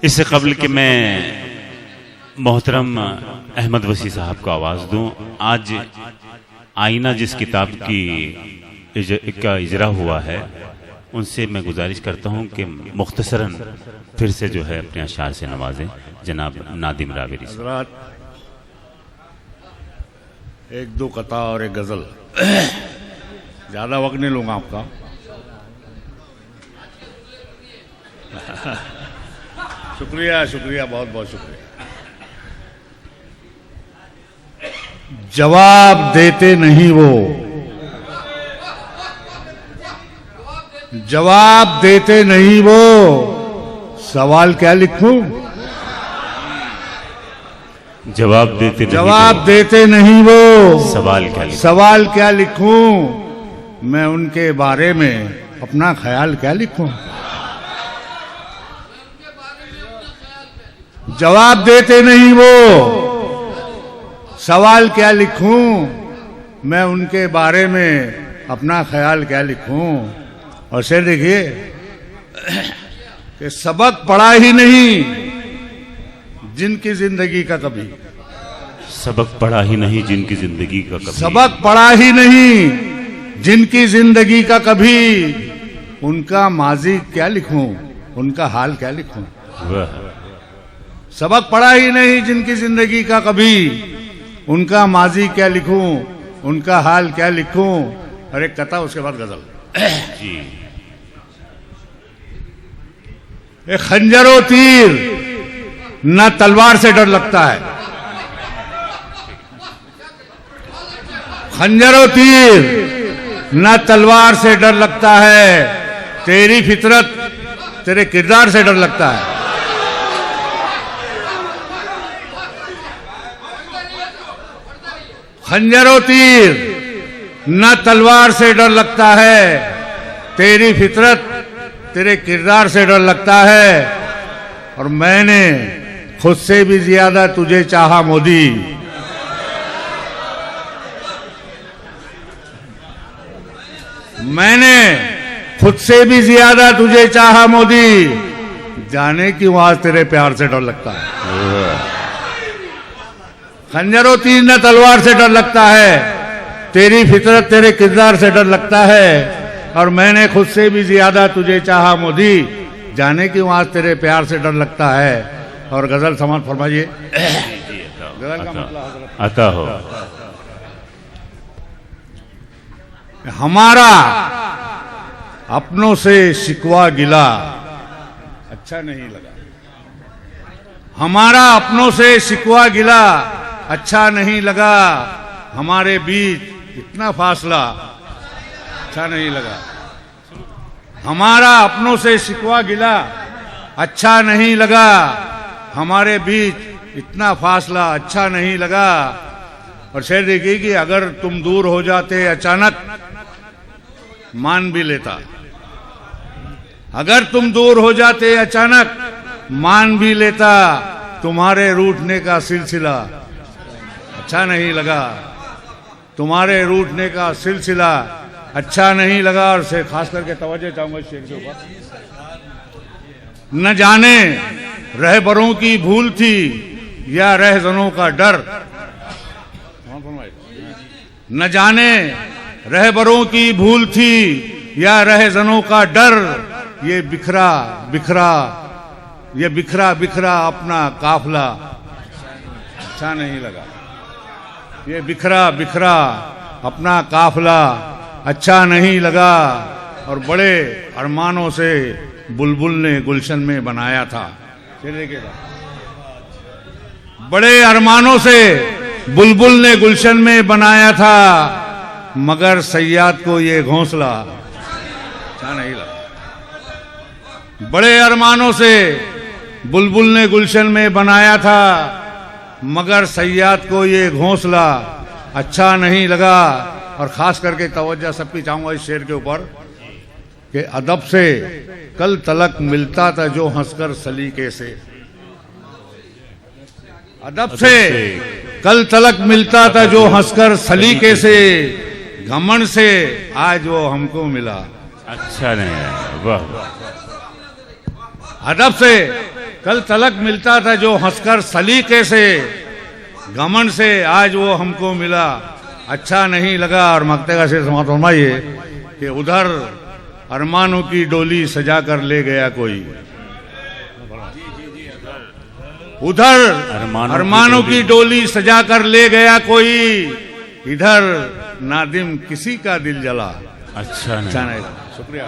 इससे कबल कि मैं मोहतरम अहमद वसी साहब को आवाज़ दूं, आज आईना जिस किताब का इजरा हुआ है उनसे मैं गुजारिश करता हूं कि मुख्तसरन फिर से जो है अपने अशार से नवाजें जनाब नादिम रावेरी। एक दो कथा और एक गज़ल, ज़्यादा वक्त नहीं लूँगा आपका। शुक्रिया शुक्रिया, बहुत बहुत शुक्रिया। जवाब देते नहीं वो, जवाब देते नहीं वो, सवाल क्या लिखूं? जवाब देते नहीं, जवाब देते नहीं वो, सवाल क्या लिखूं? सवाल क्या लिखूं? मैं उनके बारे में अपना ख्याल क्या लिखूं? जवाब देते नहीं वो, सवाल क्या लिखूं? मैं उनके बारे में अपना ख्याल क्या लिखूं? और शेर देखिए कि सबक पढ़ा ही नहीं जिनकी जिंदगी का कभी, सबक पढ़ा ही नहीं जिनकी जिंदगी का कभी, सबक पढ़ा ही नहीं जिनकी जिंदगी का कभी, उनका माजी क्या लिखूं? उनका हाल क्या लिखूं? सबक पढ़ा ही नहीं जिनकी जिंदगी का कभी, उनका माजी क्या लिखूं? उनका हाल क्या लिखूं? और एक कथा, उसके बाद गजल। जी। एक खंजरों तीर न तलवार से डर लगता है, खंजरों तीर न तलवार से डर लगता है, तेरी फितरत तेरे किरदार से डर लगता है। खंजरों तीर न तलवार से डर लगता है, तेरी फितरत तेरे किरदार से डर लगता है। और मैंने खुद से भी ज्यादा तुझे चाहा मोदी, मैंने खुद से भी ज्यादा तुझे चाहा मोदी, जाने क्यों आज तेरे प्यार से डर लगता है। खंजरों तीर न तलवार से डर लगता है, तेरी फितरत तेरे किरदार से डर लगता है। और मैंने खुद से भी ज्यादा तुझे चाहा मोदी, जाने क्यों आज तेरे प्यार से डर लगता है। और गजल समाप्त फरमाइए। गजल का मतलब अता हो। हमारा अपनों से शिकवा गिला अच्छा नहीं लगा, हमारा अपनों से शिकवा गिला अच्छा नहीं लगा, हमारे बीच इतना फासला अच्छा नहीं लगा। हमारा अपनों से शिकवा गिला अच्छा नहीं लगा, हमारे बीच इतना फासला अच्छा नहीं लगा। और शेर देखिए कि अगर तुम दूर हो जाते अचानक मान भी लेता, अगर तुम दूर हो जाते अचानक मान भी लेता, तुम्हारे रूठने का सिलसिला अच्छा नहीं लगा, तुम्हारे रूठने का सिलसिला अच्छा नहीं लगा। और से खास करके तवज्जो चाहूंगा शेर के ऊपर। न जाने रहबरों की भूल थी या रहजनों का डर, न जाने रहबरों की भूल थी या रहजनों का डर, ये बिखरा बिखरा, ये बिखरा बिखरा अपना काफिला अच्छा नहीं लगा, ये बिखरा बिखरा अपना काफिला अच्छा नहीं लगा। और बड़े अरमानों से बुलबुल ने गुलशन में बनाया था, बड़े अरमानों से बुलबुल ने गुलशन में बनाया था, मगर सैयाद को ये घोंसला अच्छा नहीं लगा। बड़े अरमानों से बुलबुल ने गुलशन में बनाया था, मगर सैयाद को ये घोंसला अच्छा नहीं लगा। और खास करके तवज्जो सबकी चाहूंगा इस शेर के ऊपर कि अदब से कल तलक मिलता था जो हंसकर सलीके से, अदब से कल तलक मिलता था जो हंसकर सलीके से, घमंड से आज वो हमको मिला अच्छा नहीं। वाह। अदब से कल तलक मिलता था जो हंसकर सलीके से, घमंड से आज वो हमको मिला, अच्छा नहीं लगा। और मक्ते का शेर समाप्त फरमाइए कि उधर अरमानों की डोली सजा कर ले गया कोई, उधर अरमानों की डोली सजा कर ले गया कोई, इधर नादिम किसी का दिल जला। अच्छा नहीं। अच्छा नहीं। शुक्रिया।